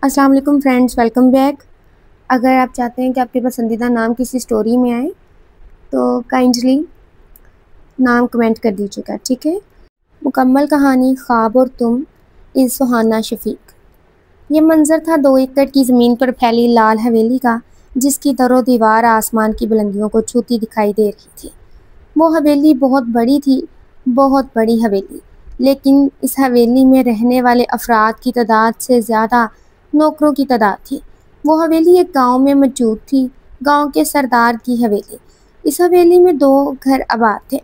السلام علیکم friends, welcome back. اگر آپ چاہتے ہیں کہ آپ کے پسندیدہ نام کسی سٹوری میں آئے تو کائنڈلی نام کمنٹ کر دیجیے گا، ٹھیک ہے۔ مکمل کہانی خواب اور تم از سہانا شفیق۔ یہ منظر تھا 2 ایکڑ کی زمین پر پھیلی لال حویلی کا، جس کی در و دیوار آسمان کی بلندیوں کو چھوتی دکھائی دے رہی تھی۔ وہ حویلی بہت بڑی تھی، بہت بڑی حویلی، لیکن اس حویلی میں رہنے والے افراد کی تعداد سے زیادہ نوکروں کی تعداد تھی۔ وہ حویلی ایک گاؤں میں موجود تھی، گاؤں کے سردار کی حویلی۔ اس حویلی میں 2 گھر آباد تھے،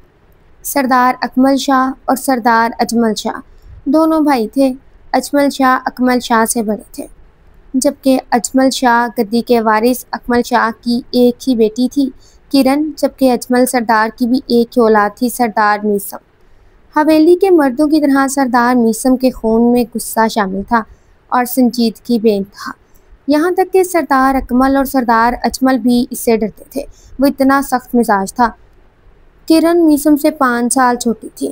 سردار اکمل شاہ اور سردار اجمل شاہ۔ دونوں بھائی تھے۔ اجمل شاہ اکمل شاہ سے بڑے تھے، جبکہ اجمل شاہ گدی کے وارث اکمل شاہ کی ایک ہی بیٹی تھی کرن، جبکہ اجمل سردار کی بھی ایک ہی اولاد تھی، سردار میثم۔ حویلی کے مردوں کی طرح سردار میثم کے خون میں غصہ شامل تھا اور سنجیدگی بے انتہا، یہاں تک کہ سردار اکمل اور سردار اجمل بھی اس سے ڈرتے تھے۔ وہ اتنا سخت مزاج تھا۔ کرن میثم سے 5 سال چھوٹی تھی۔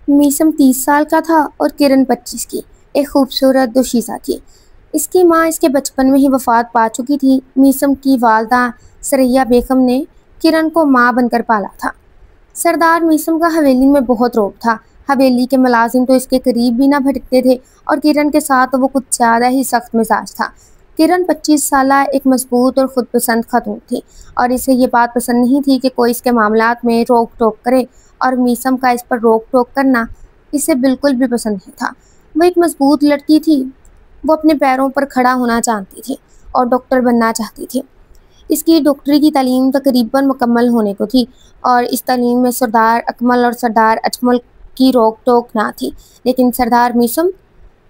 میثم 30 سال کا تھا اور کرن 25 کی، ایک خوبصورت دوشیزہ تھی۔ اس کی ماں اس کے بچپن میں ہی وفات پا چکی تھی۔ میثم کی والدہ سریا بیگم نے کرن کو ماں بن کر پالا تھا۔ سردار میثم کا حویلی میں بہت رعب تھا۔ حویلی کے ملازم تو اس کے قریب بھی نہ بھٹکتے تھے اور کرن کے ساتھ وہ کچھ زیادہ ہی سخت مزاج تھا۔ کرن 25 سالہ ایک مضبوط اور خود پسند خاتون تھی، اور اسے یہ بات پسند نہیں تھی کہ کوئی اس کے معاملات میں روک ٹوک کرے، اور میثم کا اس پر روک ٹوک کرنا اسے بالکل بھی پسند نہیں تھا۔ وہ ایک مضبوط لڑکی تھی۔ وہ اپنے پیروں پر کھڑا ہونا چاہتی تھی اور ڈاکٹر بننا چاہتی تھی۔ اس کی ڈاکٹری کی تعلیم تقریباً مکمل ہونے کو تھی، اور اس تعلیم میں سردار اکمل اور سردار اجمل کی روک ٹوک نہ تھی، لیکن سردار میثم،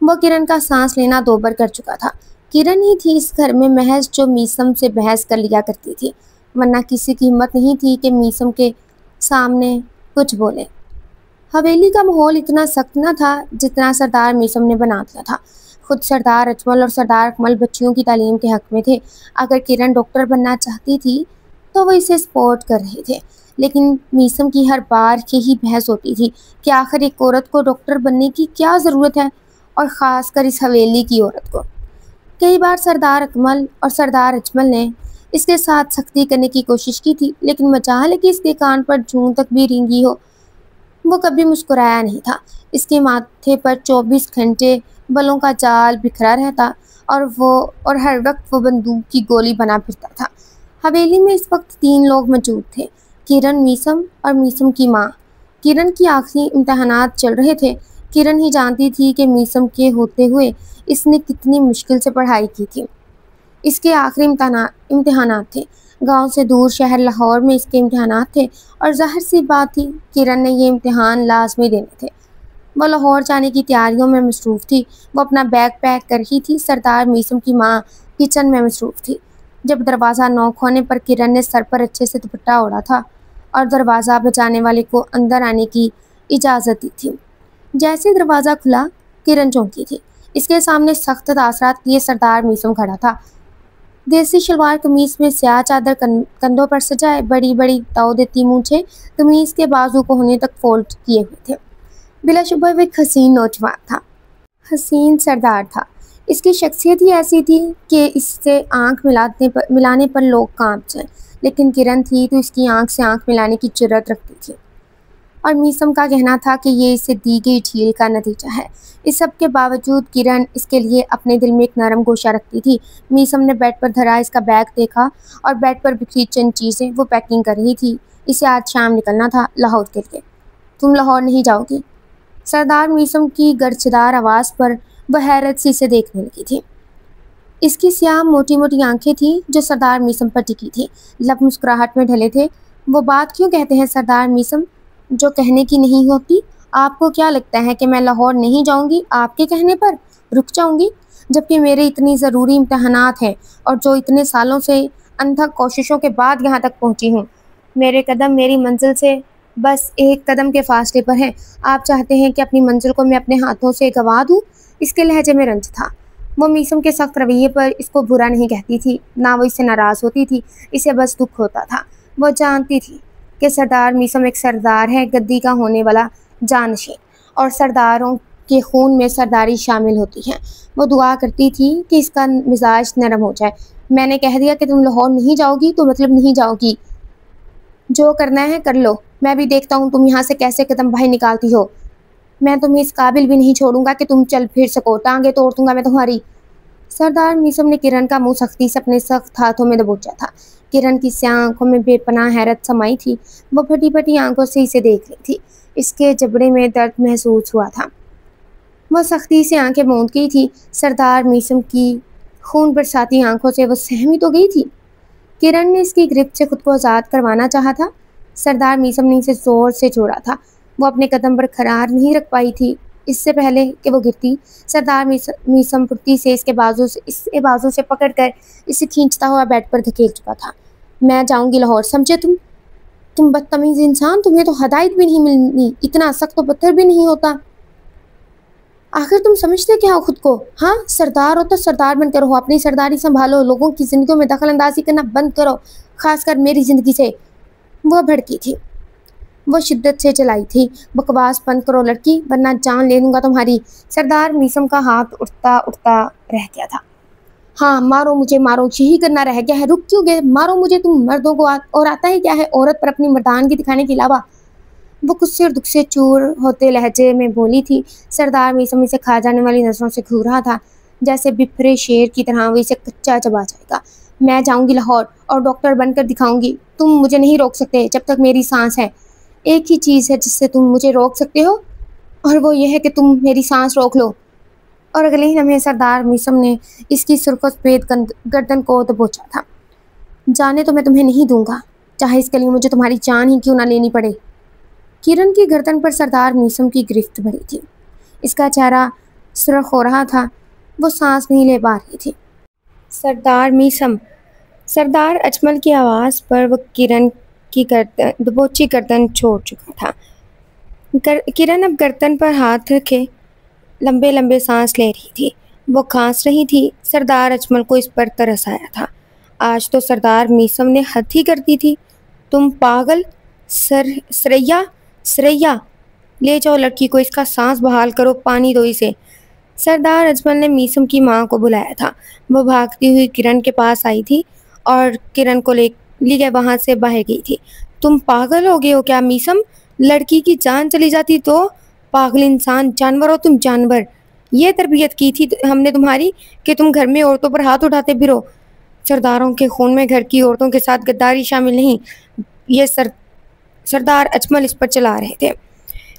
وہ کرن کا سانس لینا دوبر کر چکا تھا۔ کرن ہی تھی اس گھر میں محض جو میثم سے بحث کر لیا کرتی تھی، ورنہ کسی کی ہمت نہیں تھی کہ میثم کے سامنے کچھ بولے۔ حویلی کا ماحول اتنا سخت نہ تھا جتنا سردار میثم نے بنا دیا تھا۔ خود سردار اجمل اور سردار اکمل بچیوں کی تعلیم کے حق میں تھے۔ اگر کرن ڈاکٹر بننا چاہتی تھی تو وہ اسے سپورٹ کر رہے تھے، لیکن میثم کی ہر بار یہی بحث ہوتی تھی کہ آخر ایک عورت کو ڈاکٹر بننے کی کیا ضرورت ہے، اور خاص کر اس حویلی کی عورت کو۔ کئی بار سردار اکمل اور سردار اجمل نے اس کے ساتھ سختی کرنے کی کوشش کی تھی، لیکن مجال ہے کہ اس کے کان پر جوں تک بھی رینگی ہو، وہ کبھی مسکرایا نہیں تھا۔ اس کے ماتھے پر 24 گھنٹے بلوں کا جال بکھرا رہتا، اور ہر وقت وہ بندوق کی گولی بنا پھرتا تھا۔ حویلی میں اس وقت 3 لوگ موجود تھے، کرن، میثم اور میثم کی ماں۔ کرن کی آخری امتحانات چل رہے تھے۔ کرن ہی جانتی تھی کہ میثم کے ہوتے ہوئے اس نے کتنی مشکل سے پڑھائی کی تھی۔ اس کے آخری امتحانات تھے۔ گاؤں سے دور شہر لاہور میں اس کے امتحانات تھے، اور ظاہر سی بات تھی کرن نے یہ امتحان لازمی دینے تھے۔ وہ لاہور جانے کی تیاریوں میں مصروف تھی۔ وہ اپنا بیگ پیک کر رہی تھی۔ سردار میثم کی ماں کچن میں مصروف تھی۔ جب دروازہ نوک ہونے پر کرن نے سر پر اچھے سے دوپٹہ اوڑھا تھا اور دروازہ بجانے والے کو اندر آنے کی اجازت دی تھی۔ جیسے دروازہ کھلا، کرن چونکی تھی۔ اس کے سامنے سخت تاثرات لیے سردار میثم کھڑا تھا۔ دیسی شلوار قمیص میں سیاہ چادر کندھوں پر سجائے، بڑی بڑی تاؤ دیتی مونچھیں قمیص کے بازو کو ہونے تک فولڈ کیے ہوئے تھے۔ بلا شبہ وہ ایک حسین نوجوان تھا، حسین سردار تھا۔ اس کی شخصیت ہی ایسی تھی کہ اس سے آنکھ ملانے پر لوگ کانپ جائیں، لیکن کرن تھی تو اس کی آنکھ سے آنکھ ملانے کی جرأت رکھتی تھی، اور میثم کا کہنا تھا کہ یہ اسے دی گئی ڈھیل کا نتیجہ ہے۔ اس سب کے باوجود کرن اس کے لیے اپنے دل میں ایک نرم گوشہ رکھتی تھی۔ میثم نے بیڈ پر دھرا اس کا بیگ دیکھا، اور بیڈ پر بکھری چند چیزیں وہ پیکنگ کر رہی تھی۔ اسے آج شام نکلنا تھا لاہور کے لیے۔ تم لاہور نہیں جاؤ گی؟ سردار میثم کی گرجدار آواز پر وہ حیرت سے اسے دیکھنے لگی تھی۔ اس کی سیاہ موٹی موٹی آنکھیں تھیں جو سردار میثم پر ٹکی تھیں، لب مسکراہٹ میں ڈھلے تھے۔ وہ بات کیوں کہتے ہیں سردار میثم جو کہنے کی نہیں ہوتی؟ آپ کو کیا لگتا ہے کہ میں لاہور نہیں جاؤں گی آپ کے کہنے پر؟ رک جاؤں گی، جبکہ میرے اتنی ضروری امتحانات ہیں، اور جو اتنے سالوں سے انتھک کوششوں کے بعد یہاں تک پہنچی ہوں۔ میرے قدم میری منزل سے بس 1 قدم کے فاصلے پر ہیں۔ آپ چاہتے ہیں کہ اپنی منزل کو میں اپنے ہاتھوں سے گنوا دوں؟ اس کے لہجے میں رنج تھا۔ وہ میثم کے سخت رویے پر اس کو برا نہیں کہتی تھی، نہ وہ اس سے ناراض ہوتی تھی، اسے بس دکھ ہوتا تھا۔ وہ جانتی تھی کہ سردار میثم ایک سردار ہے، گدی کا ہونے والا جانشین، اور سرداروں کے خون میں سرداری شامل ہوتی ہے۔ وہ دعا کرتی تھی کہ اس کا مزاج نرم ہو جائے۔ میں نے کہہ دیا کہ تم لاہور نہیں جاؤ گی تو مطلب نہیں جاؤ گی، جو کرنا ہے کر لو، میں بھی دیکھتا ہوں تم یہاں سے کیسے قدم باہر نکالتی ہو۔ میں تمہیں اس قابل بھی نہیں چھوڑوں گا کہ تم چل پھر سکو، ٹانگیں توڑ دوں گا میں تمہاری۔ سردار میثم نے کرن کا منہ سختی سے اپنے سخت ہاتھوں میں دبوچا تھا۔ کرن کی سیاہ آنکھوں میں بے پناہ حیرت سمائی تھی۔ وہ پھٹی پھٹی آنکھوں سے اسے دیکھ رہی تھی۔ اس کے جبڑے میں درد محسوس ہوا تھا۔ وہ سختی سے آنکھیں موند گئی تھی۔ سردار میثم کی خون برساتی آنکھوں سے وہ سہمی تو گئی تھی۔ کرن نے اس کی گرفت سے خود کو آزاد کروانا چاہا تھا۔ سردار میثم نے اسے زور سے چھوڑا تھا۔ وہ اپنے قدم پر قرار نہیں رکھ پائی تھی۔ اس سے پہلے کہ وہ گرتی، سردار میثم پھرتی سے اس کے بازو سے پکڑ کر اسے کھینچتا ہوا بیڈ پر دھکیل چکا تھا۔ میں جاؤں گی لاہور، سمجھے تم بدتمیز انسان، تمہیں تو ہدایت بھی نہیں ملنی، اتنا سخت و پتھر بھی نہیں ہوتا۔ آخر تم سمجھتے کیا ہو خود کو؟ ہاں، سردار ہو تو سردار بن کر ہو، اپنی سرداری سنبھالو، لوگوں کی زندگیوں میں دخل اندازی کرنا بند کرو، خاص کر میری زندگی سے۔ وہ بھڑکی تھی، وہ شدت سے چلائی تھی۔ بکواس بند کرو لڑکی، ورنہ جان لے لوں گا تمہاری۔ سردار میثم کا ہاتھ اٹھتا اٹھتا رہ گیا تھا۔ ہاں مارو مجھے، مارو، یہی کرنا رہ گیا ہے، رک کیوں گئے؟ مارو مجھے، تم مردوں کو اور آتا ہے کیا ہے عورت پر اپنی مردانگی دکھانے کے علاوہ؟ وہ غصے اور دکھ سے چور ہوتے لہجے میں بولی تھی۔ سردار میثم اسے کھا جانے والی نظروں سے گھور رہا تھا، جیسے بپھرے شیر کی طرح وہ اسے کچا چبا جائے گا۔ میں جاؤں گی لاہور اور ڈاکٹر بن کر دکھاؤں گی، تم مجھے نہیں روک سکتے جب تک میری سانس ہے۔ ایک ہی چیز ہے جس سے تم مجھے روک سکتے ہو، اور وہ یہ ہے کہ تم میری سانس روک لو۔ اور اگلے ہی لمحے سردار میثم نے اس کی سرخ و سفید گردن کو دبوچا تھا۔ جانے تو میں تمہیں نہیں دوں گا، چاہے اس کے لیے مجھے تمہاری جان ہی کیوں نہ لینی پڑے۔ کرن کی گردن پر سردار میثم کی گرفت بڑھی تھی۔ اس کا چہرہ سرخ ہو رہا تھا، وہ سانس نہیں لے پا رہی تھی۔ سردار میثم، سردار اجمل کی آواز پر وہ کرن کی دبوچی گردن چھوڑ چکا تھا۔ کرن اب گردن پر ہاتھ رکھے لمبے لمبے سانس لے رہی تھی۔ وہ کھانس رہی تھی۔ سردار اجمل کو اس پر ترس آیا تھا۔ آج تو سردار میثم نے حد ہی کر دی تھی۔ تم پاگل! سریا، لے جاؤ لڑکی کو، اس کا سانس بحال کرو، پانی دو اسے۔ سردار اجمل نے میثم کی ماں کو بلایا تھا۔ وہ بھاگتی ہوئی کرن کے پاس آئی تھی اور کرن کو لے وہاں سے باہر گئی تھی۔ تم پاگل ہو گئے ہو کیا میثم؟ لڑکی کی جان چلی جاتی تو؟ پاگل انسان، جانور ہو تم، جانور۔ یہ تربیت کی تھی ہم نے تمہاری کہ تم گھر میں عورتوں پر ہاتھ اٹھاتے پھرو؟ سرداروں کے خون میں گھر کی عورتوں کے ساتھ غداری شامل نہیں، یہ سردار اجمل اس پر چلا رہے تھے۔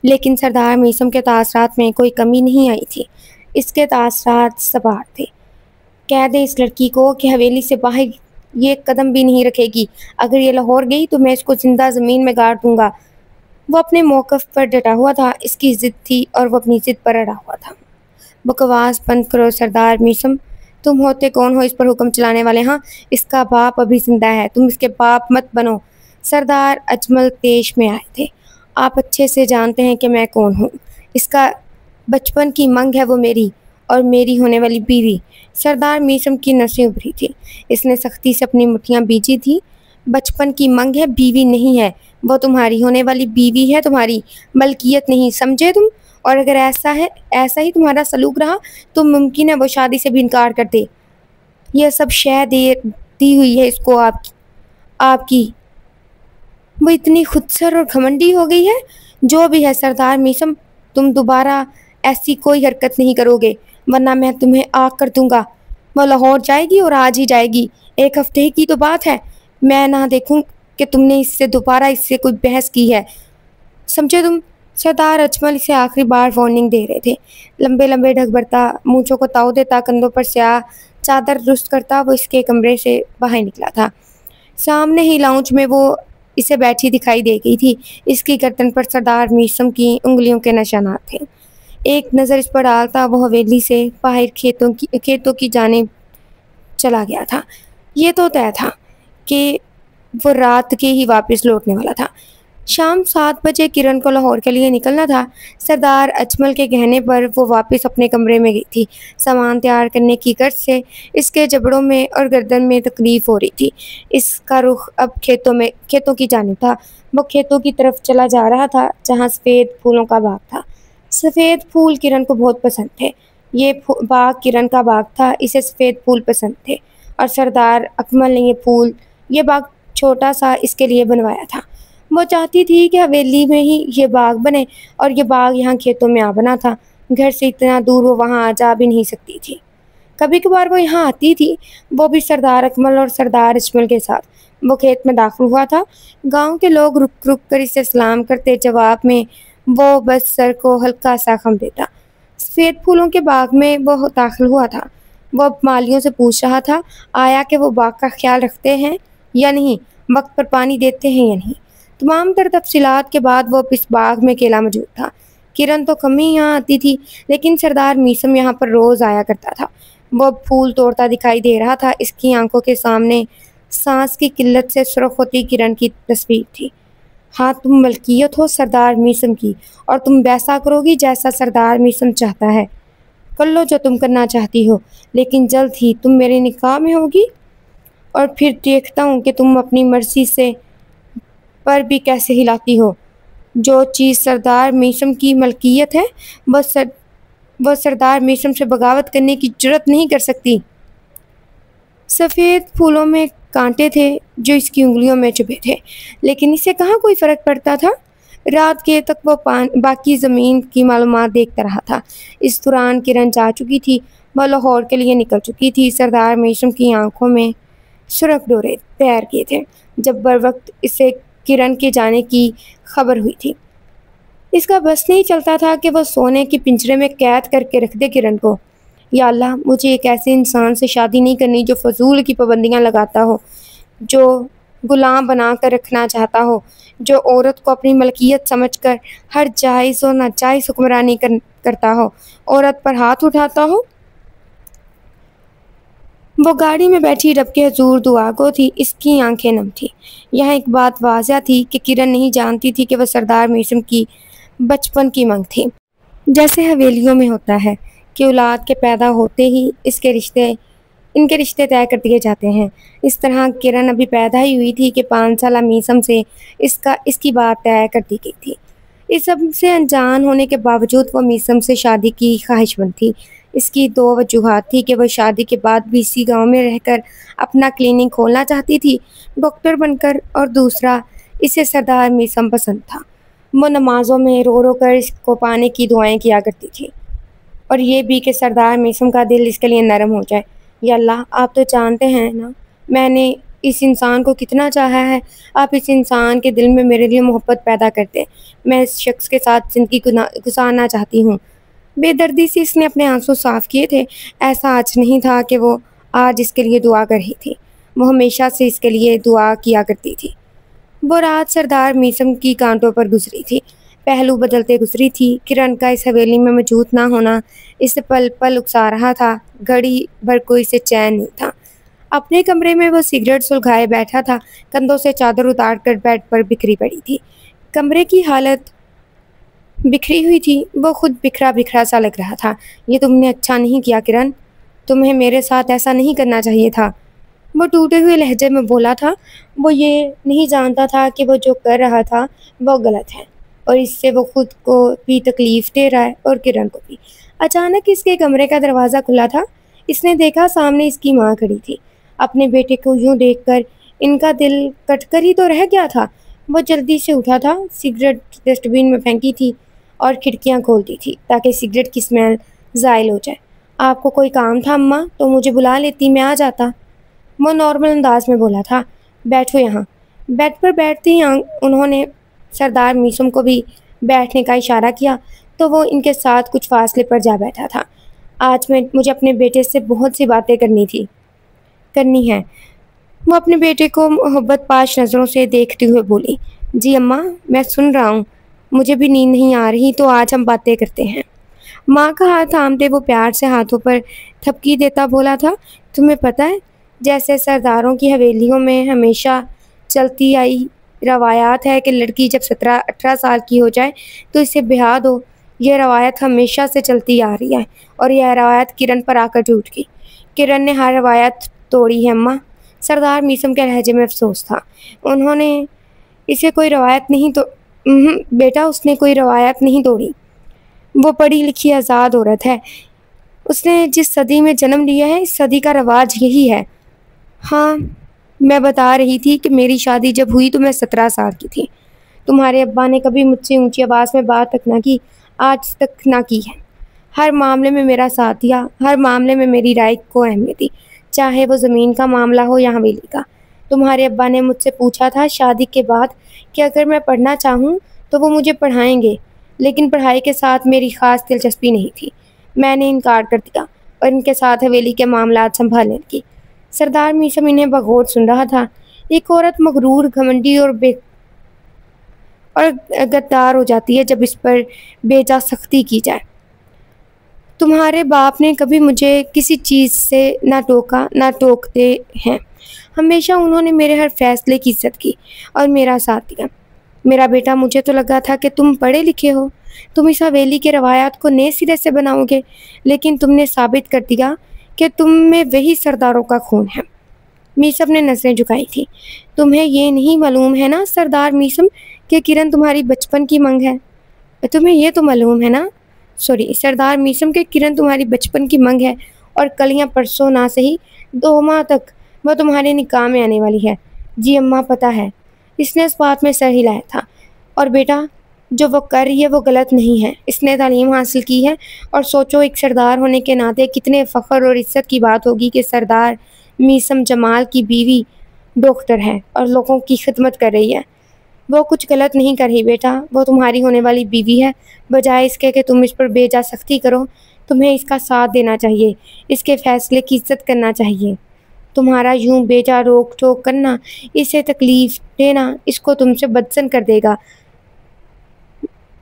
لیکن سردار میثم کے تاثرات میں کوئی کمی نہیں آئی تھی۔ اس کے تاثرات سوار تھے۔ کہہ دے اس لڑکی کو کہ حویلی سے باہر یہ قدم بھی نہیں رکھے گی۔ اگر یہ لاہور گئی تو میں اس کو زندہ زمین میں گاڑ دوں گا۔ وہ اپنے موقف پر ڈٹا ہوا تھا۔ اس کی ضد تھی اور وہ اپنی ضد پر اڑا ہوا تھا۔ بکواس بند کرو سردار میثم، تم ہوتے کون ہو اس پر حکم چلانے والے؟ ہاں، اس کا باپ ابھی زندہ ہے، تم اس کے باپ مت بنو۔ سردار اجمل تیش میں آئے تھے۔ آپ اچھے سے جانتے ہیں کہ میں کون ہوں۔ اس کا بچپن کی منگ ہے وہ میری اور میری ہونے والی بیوی۔ سردار میثم کی نسیں ابھری تھی۔ اس نے سختی سے اپنی مٹھیاں بیچی تھی۔ بچپن کی منگ ہے، بیوی نہیں ہے وہ، تمہاری ہونے والی بیوی ہے، تمہاری ملکیت نہیں، سمجھے تم؟ اور اگر ایسا ہی تمہارا سلوک رہا تو ممکن ہے وہ شادی سے بھی انکار کر دے۔ یہ سب شے دی ہوئی ہے اس کو آپ کی۔ وہ اتنی خودسر اور گھمنڈی ہو گئی ہے۔ جو بھی ہے سردار میثم، تم دوبارہ ایسی کوئی حرکت نہیں کرو گے ورنہ میں تمہیں آگ کر دوں گا۔ وہ لاہور جائے گی اور آج ہی جائے گی، ایک ہفتے کی تو بات ہے۔ میں نہ دیکھوں کہ تم نے اس سے کوئی بحث کی ہے، سمجھے تم؟ سردار اجمل اسے آخری بار وارننگ دے رہے تھے۔ لمبے لمبے ڈھک برتا، مونچھوں کو تاؤ دیتا، کندھوں پر سیاہ چادر درست کرتا وہ اس کے کمرے سے باہر نکلا تھا۔ سامنے ہی لاؤنج میں وہ اسے بیٹھی دکھائی دے گئی تھی۔ اس کی گردن پر سردار میثم کی انگلیوں کے نشانات تھے۔ ایک نظر اس پر ڈالتا وہ حویلی سے باہر کھیتوں کی جانب چلا گیا تھا۔ یہ تو طے تھا کہ وہ رات کے ہی واپس لوٹنے والا تھا۔ شام 7 بجے کرن کو لاہور کے لیے نکلنا تھا۔ سردار اجمل کے کہنے پر وہ واپس اپنے کمرے میں گئی تھی۔ سامان تیار کرنے کی غرض سے اس کے جبڑوں میں اور گردن میں تکلیف ہو رہی تھی۔ اس کا رخ اب کھیتوں کی جانب تھا۔ وہ کھیتوں کی طرف چلا جا رہا تھا جہاں سفید پھولوں کا باغ تھا۔ سفید پھول کرن کو بہت پسند تھے۔ یہ باغ کرن کا باغ تھا، اسے سفید پھول پسند تھے، اور سردار اکمل نے یہ باغ چھوٹا سا اس کے لیے بنوایا تھا۔ وہ چاہتی تھی کہ حویلی میں ہی یہ باغ بنے، اور یہ باغ یہاں کھیتوں میں آ بنا تھا۔ گھر سے اتنا دور وہ وہاں آ جا بھی نہیں سکتی تھی۔ کبھی کبھار وہ یہاں آتی تھی، وہ بھی سردار اکمل اور سردار اجمل کے ساتھ۔ وہ کھیت میں داخل ہوا تھا، گاؤں کے لوگ رک رک کر اسے سلام کرتے، جواب میں وہ بس سر کو ہلکا سا خم دیتا۔ سفید پھولوں کے باغ میں وہ داخل ہوا تھا۔ وہ مالیوں سے پوچھ رہا تھا آیا کہ وہ باغ کا خیال رکھتے ہیں یا نہیں، وقت پر پانی دیتے ہیں یا نہیں۔ تمام تر تفصیلات کے بعد وہ اس باغ میں اکیلا موجود تھا۔ کرن تو کم ہی یہاں آتی تھی، لیکن سردار میثم یہاں پر روز آیا کرتا تھا۔ وہ پھول توڑتا دکھائی دے رہا تھا، اس کی آنکھوں کے سامنے سانس کی قلت سے سرخ ہوتی کرن کی تصویر تھی۔ ہاں، تم ملکیت ہو سردار میثم کی، اور تم ویسا کرو گی جیسا سردار میثم چاہتا ہے۔ کر لو جو تم کرنا چاہتی ہو، لیکن جلد ہی تم میرے نکاح میں ہوگی، اور پھر دیکھتا ہوں کہ تم اپنی مرضی سے پر بھی کیسے ہلاتی ہو۔ جو چیز سردار میثم کی ملکیت ہے وہ سردار میثم سے بغاوت کرنے کی جرات نہیں کر سکتی۔ سفید پھولوں میں کانٹے تھے جو اس کی انگلیوں میں چبھے تھے، لیکن اسے کہاں کوئی فرق پڑتا تھا۔ رات کے تک وہ باقی زمین کی معلومات دیکھتا رہا تھا۔ اس دوران کرن جا چکی تھی، وہ لاہور کے لیے نکل چکی تھی۔ سردار میثم کی آنکھوں میں سرخ ڈورے تیر گئے تھے جب بروقت اسے کرن کے جانے کی خبر ہوئی تھی۔ اس کا بس نہیں چلتا تھا کہ وہ سونے کے پنجرے میں قید کر کے رکھ دے کرن کو۔ یا اللہ، مجھے ایک ایسے انسان سے شادی نہیں کرنی جو فضول کی پابندیاں لگاتا ہو، جو غلام بنا کر رکھنا چاہتا ہو، جو عورت کو اپنی ملکیت سمجھ کر ہر جائز و ناجائز حکمرانی کرتا ہو، عورت پر ہاتھ اٹھاتا ہو۔ وہ گاڑی میں بیٹھی رب کے حضور دعا گو تھی، اس کی آنکھیں نم تھی۔ یہاں ایک بات واضح تھی کہ کرن نہیں جانتی تھی کہ وہ سردار میثم کی بچپن کی منگ تھی۔ جیسے حویلیوں میں ہوتا ہے کہ اولاد کے پیدا ہوتے ہی ان کے رشتے طے کر دیے جاتے ہیں، اس طرح کرن ابھی پیدا ہی ہوئی تھی کہ 5 سالہ میثم سے اس کی بات طے کر دی گئی تھی۔ اس سب سے انجان ہونے کے باوجود وہ میثم سے شادی کی خواہش مند تھی۔ اس کی 2 وجوہات تھی کہ وہ شادی کے بعد بھی اسی گاؤں میں رہ کر اپنا کلینک کھولنا چاہتی تھی، ڈاکٹر بن کر، اور دوسرا، اسے سردار میثم پسند تھا۔ وہ نمازوں میں رو رو کر اس کو پانے کی دعائیں کیا کرتی تھی، اور یہ بھی کہ سردار میثم کا دل اس کے لیے نرم ہو جائے۔ یا اللہ، آپ تو جانتے ہیں نا میں نے اس انسان کو کتنا چاہا ہے، آپ اس انسان کے دل میں میرے لیے محبت پیدا کرتے، میں اس شخص کے ساتھ زندگی گزارنا چاہتی ہوں۔ بے دردی سے اس نے اپنے آنسو صاف کیے تھے۔ ایسا آج نہیں تھا کہ وہ آج اس کے لیے دعا کر رہی تھی، وہ ہمیشہ سے اس کے لیے دعا کیا کرتی تھی۔ وہ رات سردار میثم کی کانٹوں پر گزری تھی، پہلو بدلتے گزری تھی۔ کرن کا اس حویلی میں موجود نہ ہونا اسے پل پل اکسا رہا تھا، گھڑی بھر کو اسے چین نہیں تھا۔ اپنے کمرے میں وہ سگریٹ سلگائے بیٹھا تھا، کندھوں سے چادر اتار کر بیڈ پر بکھری پڑی تھی۔ کمرے کی حالت بکھری ہوئی تھی، وہ خود بکھرا بکھرا سا لگ رہا تھا۔ یہ تم نے اچھا نہیں کیا کرن، تمہیں میرے ساتھ ایسا نہیں کرنا چاہیے تھا، وہ ٹوٹے ہوئے لہجے میں بولا تھا۔ وہ یہ نہیں جانتا تھا کہ وہ جو کر رہا تھا وہ غلط ہے، اور اس سے وہ خود کو بھی تکلیف دے رہا ہے اور کرن کو بھی۔ اچانک اس کے کمرے کا دروازہ کھلا تھا۔ اس نے دیکھا سامنے اس کی ماں کھڑی تھی۔ اپنے بیٹے کو یوں دیکھ کر ان کا دل کٹ کر ہی تو رہ گیا تھا۔ وہ جلدی سے اٹھا تھا، سگریٹ ڈسٹ بین میں پھینکی تھی اور کھڑکیاں کھول دی تھی تاکہ سگریٹ کی اسمیل زائل ہو جائے۔ آپ کو کوئی کام تھا اماں تو مجھے بلا لیتی، میں آ جاتا، وہ نارمل انداز میں بولا تھا۔ بیٹھو یہاں۔ بیڈ پر بیٹھتے ہی انہوں نے سردار میثم کو بھی بیٹھنے کا اشارہ کیا تو وہ ان کے ساتھ کچھ فاصلے پر جا بیٹھا تھا۔ آج مجھے اپنے بیٹے سے بہت سی باتیں کرنی ہیں، وہ اپنے بیٹے کو محبت پاش نظروں سے دیکھتے ہوئے بولی۔ جی اماں، میں سن رہا ہوں، مجھے بھی نیند نہیں آ رہی، تو آج ہم باتیں کرتے ہیں۔ ماں کا ہاتھ تھامتے وہ پیار سے ہاتھوں پر تھپکی دیتا بولا تھا۔ تمہیں پتہ ہے، جیسے سرداروں کی حویلیوں میں ہمیشہ چلتی آئی روایات ہے کہ لڑکی جب 17-18 سال کی ہو جائے تو اسے بیاہ دو، یہ روایت ہمیشہ سے چلتی آ رہی ہے، اور یہ روایت کرن پر آ کر ٹوٹ گئی۔ کرن نے ہر روایت توڑی ہے اماں، سردار میثم کے لہجے میں افسوس تھا۔ انہوں نے اسے کوئی روایت نہیں تو بیٹا اس نے کوئی روایت نہیں توڑی، وہ پڑھی لکھی آزاد عورت ہے. اس نے جس صدی میں جنم لیا ہے اس صدی کا رواج یہی ہے. ہاں میں بتا رہی تھی کہ میری شادی جب ہوئی تو میں 17 سال کی تھی. تمہارے ابا نے کبھی مجھ سے اونچی آواز میں بات تک نہ کی، آج تک نہ کی ہے. ہر معاملے میں میرا ساتھ دیا، ہر معاملے میں میری رائے کو اہمیت دی، چاہے وہ زمین کا معاملہ ہو یا حویلی کا. تمہارے ابا نے مجھ سے پوچھا تھا شادی کے بعد کہ اگر میں پڑھنا چاہوں تو وہ مجھے پڑھائیں گے، لیکن پڑھائی کے ساتھ میری خاص دلچسپی نہیں تھی. میں نے انکار کر دیا اور ان کے ساتھ حویلی کے معاملات سنبھالنے کی. سردار میثم انہیں بغور سن رہا تھا. ایک عورت مغرور، گھمنڈی اور غدار ہو جاتی ہے جب اس پر بے جا سختی کی جائے. تمہارے باپ نے کبھی مجھے کسی چیز سے نہ ٹوکا نہ ٹوکتے ہیں. ہمیشہ انہوں نے میرے ہر فیصلے کی عزت کی اور میرا ساتھ دیا. میرا بیٹا، مجھے تو لگا تھا کہ تم پڑھے لکھے ہو، تم اس حویلی کے روایات کو نئے سرے سے بناؤ گے، لیکن تم نے ثابت کر دیا کہ تم میں وہی سرداروں کا خون ہے. میثم نے نظریں جھکائی تھی. تمہیں یہ نہیں معلوم ہے نا سردار میثم کہ کرن تمہاری بچپن کی منگ ہے. تمہیں یہ تو معلوم ہے نا سردار میثم کہ کرن تمہاری بچپن کی منگ ہے اور کل یا پرسوں نہ صحیح 2 ماہ تک وہ تمہارے نکاح میں آنے والی ہے. جی اماں پتہ ہے. اس نے اس بات میں سر ہلایا تھا. اور بیٹا، جو وہ کر رہی ہے وہ غلط نہیں ہے. اس نے تعلیم حاصل کی ہے اور سوچو ایک سردار ہونے کے ناطے کتنے فخر اور عزت کی بات ہوگی کہ سردار میثم جمال کی بیوی ڈاکٹر ہے اور لوگوں کی خدمت کر رہی ہے. وہ کچھ غلط نہیں کر رہی بیٹا، وہ تمہاری ہونے والی بیوی ہے. بجائے اس کے کہ تم اس پر بے جا سختی کرو، تمہیں اس کا ساتھ دینا چاہیے، اس کے فیصلے کی عزت کرنا چاہیے. تمہارا یوں بے جا روک ٹوک کرنا، اسے تکلیف دینا اس کو تم سے بدسن کر دے گا.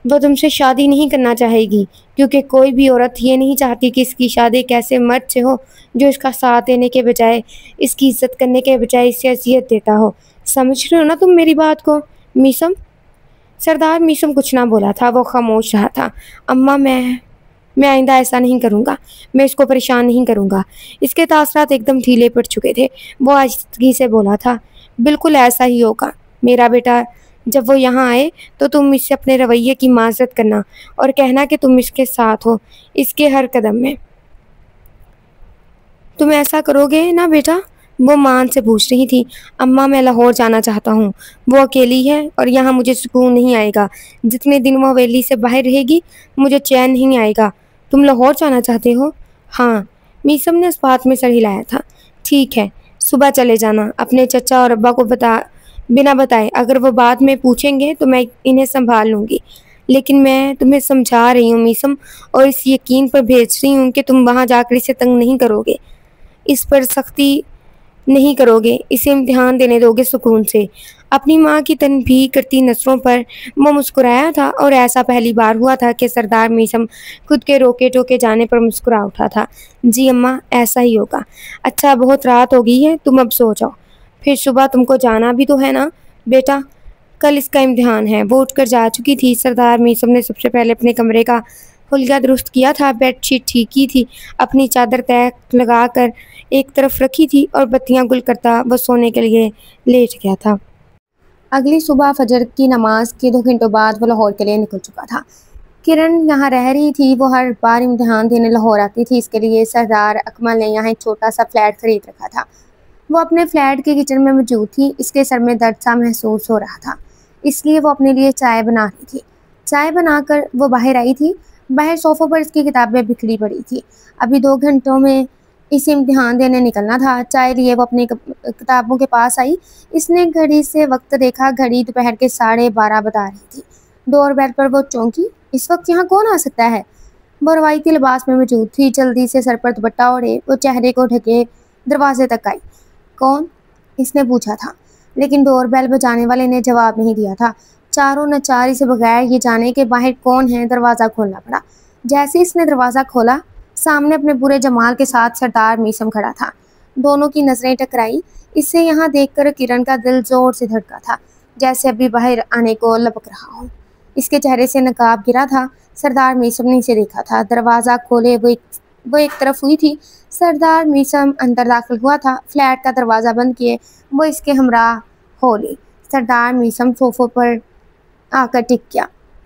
وہ تم سے شادی نہیں کرنا چاہے گی، کیونکہ کوئی بھی عورت یہ نہیں چاہتی کہ اس کی شادی ایک ایسے مرد سے ہو جو اس کا ساتھ دینے کے بجائے، اس کی عزت کرنے کے بجائے اسے اذیت دیتا ہو. سمجھ رہے ہو نا تم میری بات کو میثم؟ سردار میثم کچھ نہ بولا تھا، وہ خاموش رہا تھا. اماں میں آئندہ ایسا نہیں کروں گا، میں اس کو پریشان نہیں کروں گا. اس کے تاثرات ایک دم ڈھیلے پڑ چکے تھے. وہ آہستگی سے بولا تھا. بالکل ایسا ہی ہوگا میرا بیٹا. جب وہ یہاں آئے تو تم اس سے اپنے رویے کی معذرت کرنا اور کہنا کہ تم اس کے ساتھ ہو اس کے ہر قدم میں. تم ایسا کرو گے نا بیٹا؟ وہ مان سے پوچھ رہی تھی. اماں میں لاہور جانا چاہتا ہوں. وہ اکیلی ہے اور یہاں مجھے سکون نہیں آئے گا. جتنے دن وہ حویلی سے باہر رہے گی مجھے چین نہیں آئے گا. تم لاہور جانا چاہتے ہو؟ ہاں. میثم نے اس بات میں سر ہلایا تھا. ٹھیک ہے، صبح چلے جانا. اپنے چچا اور ابا کو بنا بتائے. اگر وہ بعد میں پوچھیں گے تو میں انہیں سنبھال لوں گی. لیکن میں تمہیں سمجھا رہی ہوں میثم، اور اس یقین پر بھیج رہی ہوں کہ تم وہاں جا کر اسے تنگ نہیں کرو گے، اس پر سختی نہیں کرو گے، اسے امتحان دینے دو گے سکون سے. اپنی ماں کی تنبیہ کرتی نظروں پر وہ مسکرایا تھا، اور ایسا پہلی بار ہوا تھا کہ سردار میثم خود کے روکے ٹوکے جانے پر مسکرا اٹھا تھا. جی اماں ایسا ہی ہوگا. اچھا بہت رات ہو گئی ہے، تم اب سو جاؤ، پھر صبح تم کو جانا بھی تو ہے نا بیٹا. کل اس کا امتحان ہے. وہ اٹھ کر جا چکی تھی. سردار میثم نے سب سے پہلے اپنے کمرے کا حلیہ درست کیا تھا. بیڈ شیٹ ٹھیک کی تھی، اپنی چادر طے لگا کر ایک طرف رکھی تھی اور بتیاں گل کرتا وہ سونے کے لیے لیٹ گیا تھا. اگلی صبح فجر کی نماز کے 2 گھنٹوں بعد وہ لاہور کے لیے نکل چکا تھا. کرن یہاں رہ رہی تھی. وہ ہر بار امتحان دینے لاہور آتی تھی. اس کے لیے سردار اکمل نے یہاں ایک چھوٹا سا فلیٹ خرید رکھا تھا. وہ اپنے فلیٹ کے کچن میں موجود تھی. اس کے سر میں درد سا محسوس ہو رہا تھا، اس لیے وہ اپنے لیے چائے بنا رہی تھی. چائے بنا کر وہ باہر آئی تھی. باہر صوفوں پر اس کی کتابیں بکھری پڑی تھی. ابھی 2 گھنٹوں میں اسے امتحان دینے نکلنا تھا. چائے لیے وہ اپنی کتابوں کے پاس آئی. اس نے گھڑی سے وقت دیکھا. گھڑی دوپہر کے 12:30 بتا رہی تھی. ڈور بیل پر وہ چونکی. اس وقت یہاں کون آ سکتا ہے؟ وہ روایتی لباس میں موجود تھی. جلدی سے سر پر دوپٹہ اوڑھے وہ چہرے کو ڈھکے دروازے تک آئی. کون؟ اس نے پوچھا تھا، لیکن ڈور بیل بجانے والے نے جواب نہیں دیا تھا. چاروں نچاری سے بغیر یہ جانے کہ باہر کون ہے دروازہ کھولنا پڑا. جیسے اس نے دروازہ کھولا، سامنے اپنے پورے جمال کے ساتھ سردار میثم کھڑا تھا. دونوں کی نظریں ٹکرائی. اسے یہاں دیکھ کر کرن کا دل زور سے دھڑکا تھا، جیسے ابھی باہر آنے کو لپک رہا ہو. اس کے چہرے سے نقاب گرا تھا. سردار میثم نے اسے دیکھا تھا. دروازہ کھولے وہ ایک طرف ہوئی تھی. سردار میثم اندر داخل ہوا تھا. فلیٹ کا دروازہ بند کیے وہ اس کے ہمراہ ہو لی. سردار میثم صوفوں پر آ کر ٹک گیا.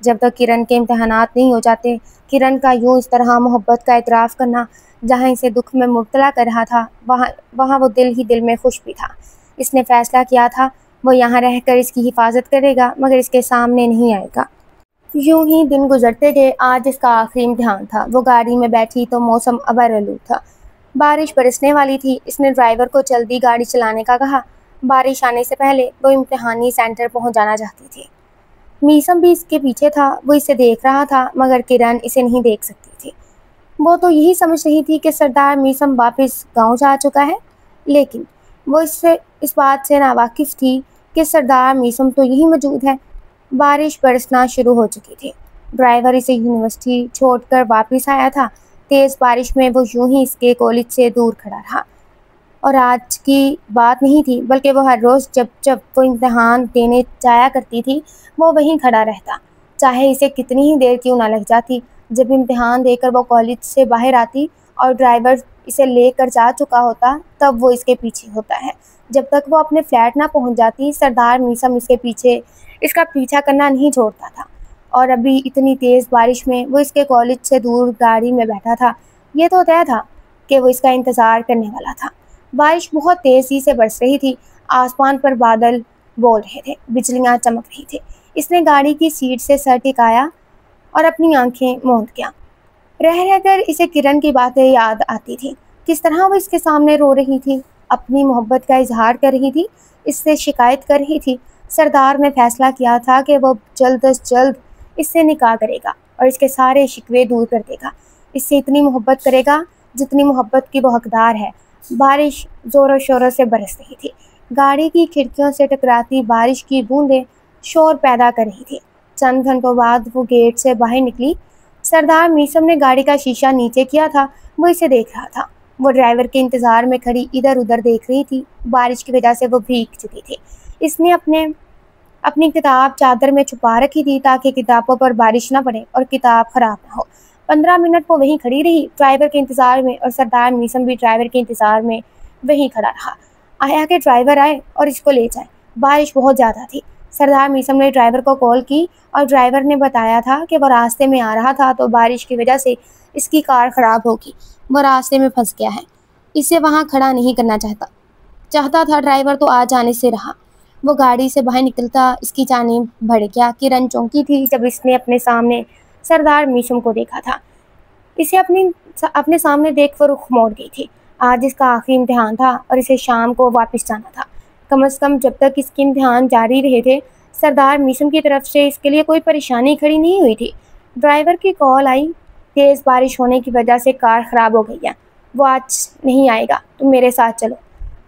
جب تک کرن کے امتحانات نہیں ہو جاتے۔ کرن کا یوں اس طرح محبت کا اعتراف کرنا جہاں اسے دکھ میں مبتلا کر رہا تھا، وہاں وہ دل ہی دل میں خوش بھی تھا۔ اس نے فیصلہ کیا تھا وہ یہاں رہ کر اس کی حفاظت کرے گا، مگر اس کے سامنے نہیں آئے گا۔ یوں ہی دن گزرتے گئے۔ آج اس کا آخری امتحان تھا۔ وہ گاڑی میں بیٹھی تو موسم ابرآلود تھا، بارش برسنے والی تھی۔ اس نے ڈرائیور کو جلدی گاڑی چلانے کا کہا۔ بارش آنے سے پہلے وہ امتحانی سینٹر پہنچ جانا چاہتی تھی۔ میسم بھی اس کے پیچھے تھا، وہ اسے دیکھ رہا تھا مگر کرن اسے نہیں دیکھ سکتی تھی۔ وہ تو یہی سمجھ رہی تھی کہ سردار میسم واپس گاؤں جا چکا ہے، لیکن وہ اس بات سے ناواقف تھی کہ سردار میسم تو یہی موجود ہے۔ بارش برسنا شروع ہو چکی تھی۔ ڈرائیور اسے یونیورسٹی چھوڑ کر واپس آیا تھا۔ تیز بارش میں وہ یوں ہی اس کے کالج سے دور کھڑا رہا، اور آج کی بات نہیں تھی بلکہ وہ ہر روز جب وہ امتحان دینے جایا کرتی تھی وہ وہیں کھڑا رہتا، چاہے اسے کتنی ہی دیر کیوں نہ لگ جاتی۔ جب امتحان دے کر وہ کالج سے باہر آتی اور ڈرائیور اسے لے کر جا چکا ہوتا تب وہ اس کے پیچھے ہوتا ہے۔ جب تک وہ اپنے فلیٹ نہ پہنچ جاتی سردار میسم اس کا پیچھا کرنا نہیں چھوڑتا تھا، اور ابھی اتنی تیز بارش میں وہ اس کے کالج سے دور گاڑی میں بیٹھا تھا۔ یہ تو طے تھا کہ وہ اس کا انتظار کرنے والا تھا۔ بارش بہت تیزی سے برس رہی تھی، آسمان پر بادل بول رہے تھے، بجلیاں چمک رہی تھی۔ اس نے گاڑی کی سیٹ سے سر ٹکایا اور اپنی آنکھیں موند کیا۔ رہ کر اسے کرن کی باتیں یاد آتی تھی، کس طرح وہ اس کے سامنے رو رہی تھی، اپنی محبت کا اظہار کر رہی تھی، اس سے شکایت کر رہی تھی۔ سردار نے فیصلہ کیا تھا کہ وہ جلد از جلد اس سے نکاح کرے گا اور اس کے سارے شکوے دور کر دے گا، اس سے اتنی محبت کرے گا جتنی محبت کی وہ حقدار ہے۔ بارش زور و شوروں سے برس رہی تھی، گاڑی کی کھڑکیوں سے ٹکراتی بارش کی بوندیں شور پیدا کر رہی تھی۔ چند گھنٹوں بعد وہ گیٹ سے باہر نکلی۔ سردار میسم نے گاڑی کا شیشہ نیچے کیا تھا، وہ اسے دیکھ رہا تھا۔ وہ ڈرائیور کے انتظار میں کھڑی ادھر ادھر دیکھ رہی تھی۔ بارش کی وجہ سے وہ بھیگ چکی تھی۔ اس نے اپنی کتاب چادر میں چھپا رکھی تھی تاکہ کتابوں پر بارش نہ پڑے اور کتاب خراب نہ ہو۔ 15 منٹ وہ وہیں کھڑی رہی ڈرائیور کے انتظار میں، اور سردار میسم بھی ڈرائیور کے انتظار میں وہیں کھڑا رہا، آیا کہ ڈرائیور آئے اور اس کو لے جائے۔ بارش بہت زیادہ تھی۔ سردار میسم نے ڈرائیور کو کال کی اور ڈرائیور نے بتایا تھا کہ وہ راستے میں آ رہا تھا تو بارش کی وجہ سے اس کی کار خراب ہوگی، وہ راستے میں پھنس گیا ہے، اسے وہاں کھڑا نہیں کرنا چاہتا تھا۔ ڈرائیور تو آ جانے سے رہا۔ وہ گاڑی سے باہر نکلتا اس کی جانب بڑھ گیا۔ کرن چونکی تھی جب اس نے اپنے سامنے سردار میسم کو دیکھا تھا۔ اسے اپنے سامنے دیکھ وہ رخ موڑ گئی تھی۔ آج اس کا آخری امتحان تھا اور اسے شام کو واپس جانا تھا۔ کم از کم جب تک اس کے امتحان جاری رہے تھے سردار میسم کی طرف سے اس کے لیے کوئی پریشانی کھڑی نہیں ہوئی تھی۔ ڈرائیور کی کال آئی، تیز بارش ہونے کی وجہ سے کار خراب ہو گئی ہے، وہ آج نہیں آئے گا، تم میرے ساتھ چلو۔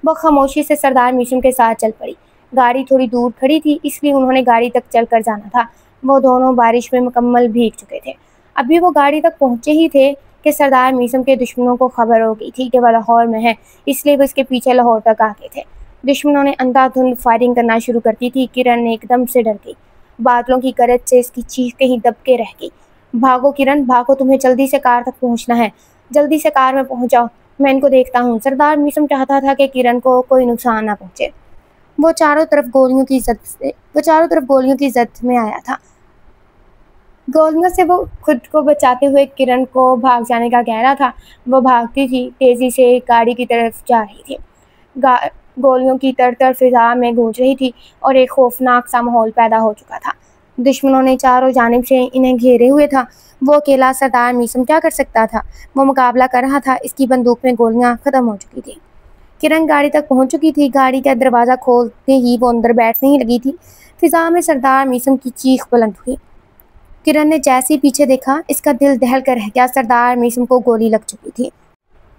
وہ خاموشی سے سردار میسم کے ساتھ چل پڑی۔ گاڑی تھوڑی دور کھڑی تھی اس لیے انہوں نے گاڑی تک چل کر جانا تھا۔ وہ دونوں بارش میں مکمل بھیگ چکے تھے۔ ابھی وہ گاڑی تک پہنچے ہی تھے کہ سردار میسم کے دشمنوں کو خبر ہو گئی تھی کہ وہ لاہور میں ہے، اس لیے وہ اس کے پیچھے لاہور تک آ گئے تھے۔ دشمنوں نے اندھا دھند فائرنگ کرنا شروع کر دی تھی۔ کرن ایک دم سے ڈر گئی، بادلوں کی گرج سے اس کی چیخ کہیں دب کے رہ گئی۔ بھاگو کرن بھاگو، تمہیں جلدی سے کار تک پہنچنا ہے، جلدی سے کار میں پہنچ جاؤ، میں ان کو دیکھتا ہوں۔ سردار میسم چاہتا تھا کہ کرن کو کوئی نقصان نہ پہنچے۔ وہ چاروں طرف گولیوں کی زد میں آیا تھا۔ گولیوں سے وہ خود کو بچاتے ہوئے کرن کو بھاگ جانے کا کہہ رہا تھا۔ وہ بھاگتی تھی، تیزی سے گاڑی کی طرف جا رہی تھی۔ گولیوں کی تڑتڑ فضا میں گونج رہی تھی اور ایک خوفناک سا ماحول پیدا ہو چکا تھا۔ دشمنوں نے چاروں جانب سے انہیں گھیرے ہوئے تھا۔ وہ اکیلا سردار میسم کیا کر سکتا تھا؟ وہ مقابلہ کر رہا تھا، اس کی بندوق میں گولیاں ختم ہو چکی تھی۔ کرن گاڑی تک پہنچ چکی تھی۔ گاڑی کا دروازہ کھولتے ہی وہ اندر بیٹھنے ہی لگی تھی۔ فضا میں سردار میسم کی چیخ بلند ہوئی۔ کرن نے جیسے پیچھے دیکھا اس کا دل دہل کر رہ گیا۔ سردار میسم کو گولی لگ چکی تھی،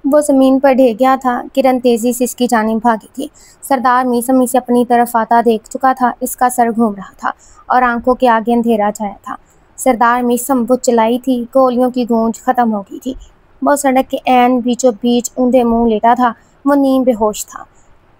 وہ زمین پر ڈھہ گیا تھا۔ کرن تیزی سے اس کی جانب بھاگی تھی۔ سردار میسم اسے اپنی طرف آتا دیکھ چکا تھا، اس کا سر گھوم رہا تھا اور آنکھوں کے آگے اندھیرا چھایا تھا۔ سردار میسم وہ چلائی تھی، گولیوں کی گونج ختم ہو گئی تھی۔ وہ سڑک کے عین بیچوں بیچ اوندھے منہ لیٹا تھا، وہ نیم بے ہوش تھا۔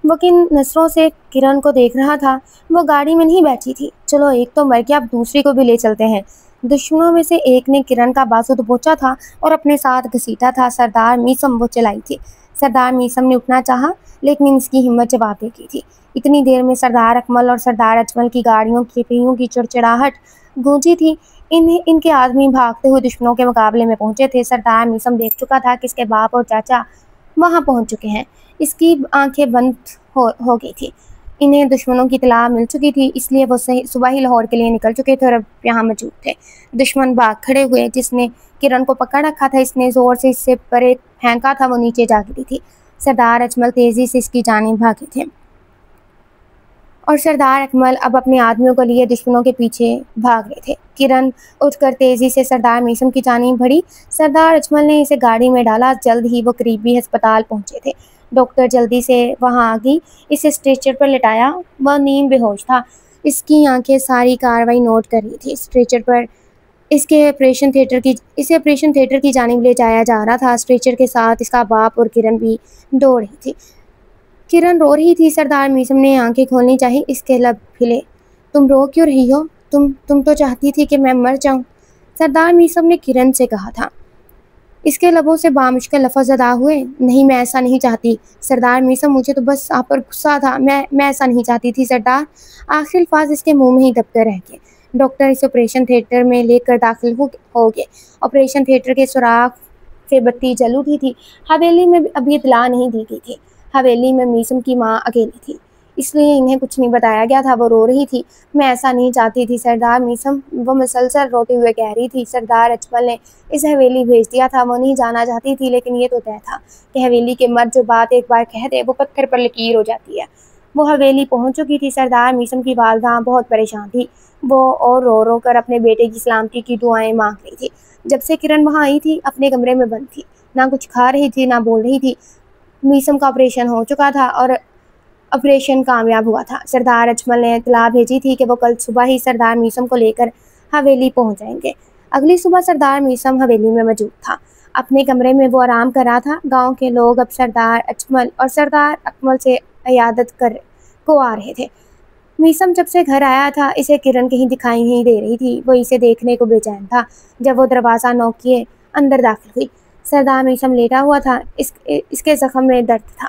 وہ کن نظروں سے کرن کو دیکھ رہا تھا۔ وہ گاڑی میں نہیں بیٹھی تھی۔ چلو ایک تو مر گیا، اب دوسری کو بھی لے چلتے ہیں۔ دشمنوں میں سے ایک نے کرن کا بازو دبوچا تھا اور اپنے ساتھ گھسیٹا تھا۔ سردار میسم وہ چلائی تھی۔ سردار میسم نے اٹھنا چاہا لیکن اس کی ہمت جواب دے گئی تھی۔ اتنی دیر میں سردار اکمل اور سردار اجمل کی گاڑیوں کے پہیوں کی چڑچڑاہٹ گونجی تھی۔ ان کے آدمی بھاگتے ہوئے دشمنوں کے مقابلے میں پہنچے تھے۔ سردار میثم دیکھ چکا تھا کہ اس کے باپ اور چاچا وہاں پہنچ چکے ہیں۔ اس کی آنکھیں بند ہو گئی تھی۔ انہیں دشمنوں کی اطلاع مل چکی تھی، اس لیے وہ صبح ہی لاہور کے لیے نکل چکے تھے اور اب یہاں موجود تھے۔ دشمن بھاگ کھڑے ہوئے۔ جس نے کرن کو پکڑ رکھا تھا اس نے زور سے اس سے پرے پھینکا تھا، وہ نیچے جا گری تھی۔ سردار اجمل تیزی سے اس کی جانب بھاگے تھے اور سردار اکمل اب اپنے آدمیوں کو لیے دشمنوں کے پیچھے بھاگ رہے تھے۔ کرن اٹھ کر تیزی سے سردار میثم کی جانب بڑھی۔ سردار اجمل نے اسے گاڑی میں ڈالا۔ جلد ہی وہ قریبی ہسپتال پہنچے تھے۔ ڈاکٹر جلدی سے وہاں آ گئی، اسے اسٹریچر پر لٹایا۔ وہ نیم بے ہوش تھا، اس کی آنکھیں ساری کارروائی نوٹ کر رہی تھی۔ اسٹریچر پر اسے آپریشن تھیٹر کی جانب لے جایا جا رہا تھا۔ اسٹریچر کے ساتھ اس کا باپ اور کرن بھی دوڑ رہی تھی۔ کرن رو رہی تھی۔ سردار میثم نے آنکھیں کھولنی چاہی، اس کے لب پھلے۔ تم رو کیوں رہی ہو؟ تم تو چاہتی تھی کہ میں مر جاؤں، سردار میثم نے کرن سے کہا تھا۔ اس کے لبوں سے بامشکل لفظ ادا ہوئے۔ نہیں، میں ایسا نہیں چاہتی سردار میثم، مجھے تو بس آپ پر غصہ تھا، میں ایسا نہیں چاہتی تھی سردار۔ آخری الفاظ اس کے منہ میں ہی دب کر رہ گئے۔ ڈاکٹر اسے آپریشن تھیٹر میں لے کر داخل ہو گئے۔ آپریشن تھیٹر کے سوراخ سے بتی جل اٹھی تھی۔ حویلی میں ابھی اطلاع نہیں دی گئی تھی۔ حویلی میں میثم کی ماں اکیلی تھی، اس لیے انہیں کچھ نہیں بتایا گیا تھا۔ وہ رو رہی تھی۔ میں ایسا نہیں چاہتی تھی سردار میثم، وہ مسلسل روتے ہوئے کہہ رہی تھی۔ سردار اجمل نے اسے حویلی بھیج دیا تھا۔ وہ نہیں جانا چاہتی تھی، لیکن یہ تو طے تھا کہ حویلی کے مرد جو بات ایک بار کہہ دے وہ پتھر پر لکیر ہو جاتی ہے۔ وہ حویلی پہنچ چکی تھی۔ سردار میثم کی والدہ بہت پریشان تھی۔ وہ اور رو رو کر اپنے بیٹے کی سلامتی کی دعائیں مانگ رہی تھی۔ جب سے کرن وہاں آئی تھی اپنے کمرے میں بند تھی، نہ کچھ کھا رہی تھی نہ بول رہی تھی۔ میثم کا آپریشن ہو چکا تھا اور آپریشن کامیاب ہوا تھا۔ سردار اجمل نے اطلاع بھیجی تھی کہ وہ کل صبح ہی سردار میثم کو لے کر حویلی پہنچ جائیں گے۔ اگلی صبح سردار میثم حویلی میں موجود تھا۔ اپنے کمرے میں وہ آرام کر رہا تھا۔ گاؤں کے لوگ اب سردار اجمل اور سردار اکمل سے عیادت کو آ رہے تھے۔ میثم جب سے گھر آیا تھا اسے کرن کہیں دکھائی نہیں دے رہی تھی۔ وہ اسے دیکھنے کو بے چین تھا۔ جب وہ دروازہ نوک کیے اندر داخل ہوئی، سردار میثم لیٹا ہوا تھا، اس کے زخم میں درد تھا۔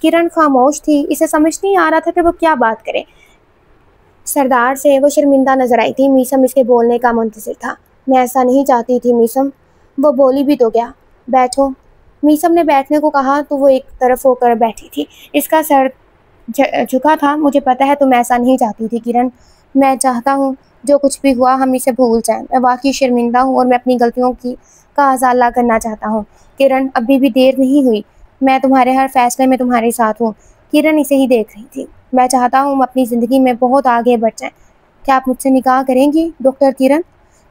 کرن خاموش تھی، اسے سمجھ نہیں آ رہا تھا کہ وہ کیا بات کرے۔ سردار سے وہ شرمندہ نظر آئی تھی۔ میثم اس کے بولنے کا منتظر تھا۔ میں ایسا نہیں چاہتی تھی میثم، وہ بولی بھی تو گیا۔ بیٹھو، میثم نے بیٹھنے کو کہا تو وہ ایک طرف ہو کر بیٹھی تھی۔ اس کا سر جھکا تھا۔ مجھے پتہ ہے تم ایسا نہیں چاہتی تھی کرن، میں چاہتا ہوں جو کچھ بھی ہوا ہم اسے بھول جائیں۔ میں واقعی شرمندہ ہوں اور میں اپنی غلطیوں کا ازالہ کرنا چاہتا ہوں۔ کرن، ابھی بھی دیر نہیں ہوئی، میں تمہارے ہر فیصلے میں تمہارے ساتھ ہوں۔ کرن اسے ہی دیکھ رہی تھی۔ میں چاہتا ہوں ہم اپنی زندگی میں بہت آگے بڑھ جائیں۔ کیا آپ مجھ سے نکاح کریں گی ڈاکٹر کرن؟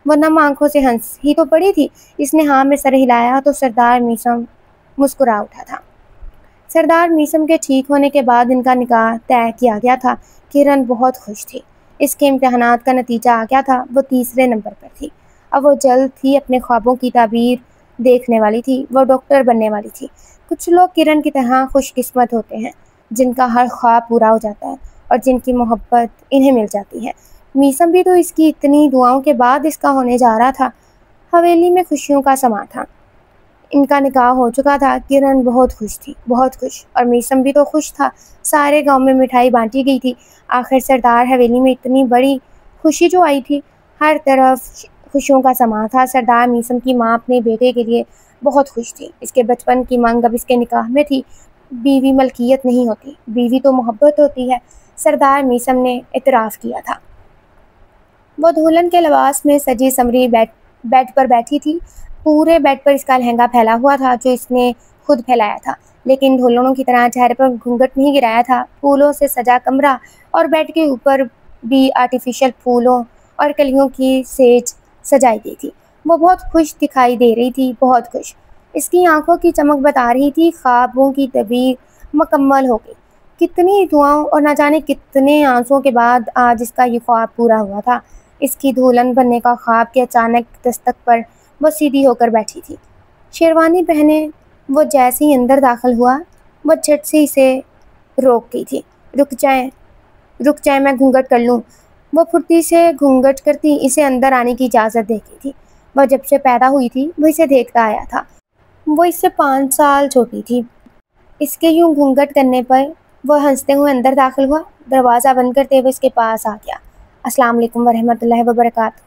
وہ نم آنکھوں سے ہنس ہی تو پڑی تھی۔ اس نے ہاں میں سر ہلایا تو سردار میثم مسکرا اٹھا تھا۔ سردار میثم کے ٹھیک ہونے کے بعد ان کا نکاح طے کیا گیا تھا۔ کرن بہت خوش تھی۔ اس کے امتحانات کا نتیجہ آ گیا تھا، وہ تیسرے نمبر پر تھی۔ اب وہ جلد ہی اپنے خوابوں کی تعبیر دیکھنے والی تھی۔ وہ ڈاکٹر بننے والی تھی۔ کچھ لوگ کرن کی طرح خوش قسمت ہوتے ہیں جن کا ہر خواب پورا ہو جاتا ہے اور جن کی محبت انہیں مل جاتی ہے۔ میثم بھی تو اس کی اتنی دعاؤں کے بعد اس کا ہونے جا رہا تھا۔ حویلی میں خوشیوں کا سما تھا۔ ان کا نکاح ہو چکا تھا۔ کرن بہت خوش تھی، بہت خوش، اور میثم بھی تو خوش تھا۔ سارے گاؤں میں مٹھائی بانٹی گئی تھی۔ آخر سردار حویلی میں اتنی بڑی خوشی جو آئی تھی، ہر طرف خوشیوں کا سما تھا۔ سردار میثم کی ماں اپنے بیٹے کے لیے بہت خوش تھی۔ اس کے بچپن کی مانگ اب اس کے نکاح میں تھی۔ بیوی ملکیت نہیں ہوتی، بیوی تو محبت ہوتی ہے، سردار میثم نے اعتراف کیا تھا۔ وہ دلہن کے لباس میں سجی سنوری بیڈ پر بیٹھی تھی۔ پورے بیڈ پر اس کا لہنگا پھیلا ہوا تھا جو اس نے خود پھیلایا تھا، لیکن دلہنوں کی طرح چہرے پر گھونگھٹ نہیں گرایا تھا۔ پھولوں سے سجا کمرہ اور بیڈ کے اوپر بھی آرٹیفیشل پھولوں اور کلیوں کی سیج سجائی گئی تھی۔ وہ بہت خوش دکھائی دے رہی تھی، بہت خوش۔ اس کی آنکھوں کی چمک بتا رہی تھی خوابوں کی تعبیر مکمل ہو گئی۔ کتنی دعاؤں اور نہ جانے کتنے آنسوؤں کے بعد آج اس کا یہ خواب پورا ہوا تھا۔ اس کی دلہن بننے کا خواب کے اچانک دستک پر وہ سیدھی ہو کر بیٹھی تھی، شیروانی پہنے۔ وہ جیسے ہی اندر داخل ہوا وہ جھٹ سے اسے روک گئی تھی۔ رک جائیں میں گھونگھٹ کر لوں۔ وہ پھرتی سے گھونگھٹ کرتی اسے اندر آنے کی اجازت دے گئی تھی۔ وہ جب سے پیدا ہوئی تھی وہ اسے دیکھتا آیا تھا۔ وہ اس سے 5 سال چھوٹی تھی۔ اس کے یوں گھونگھٹ کرنے پر وہ ہنستے ہوئے اندر داخل ہوا، دروازہ بند کرتے ہوئے اس کے پاس آ گیا۔ السلام علیکم ورحمۃ اللہ وبرکاتہ۔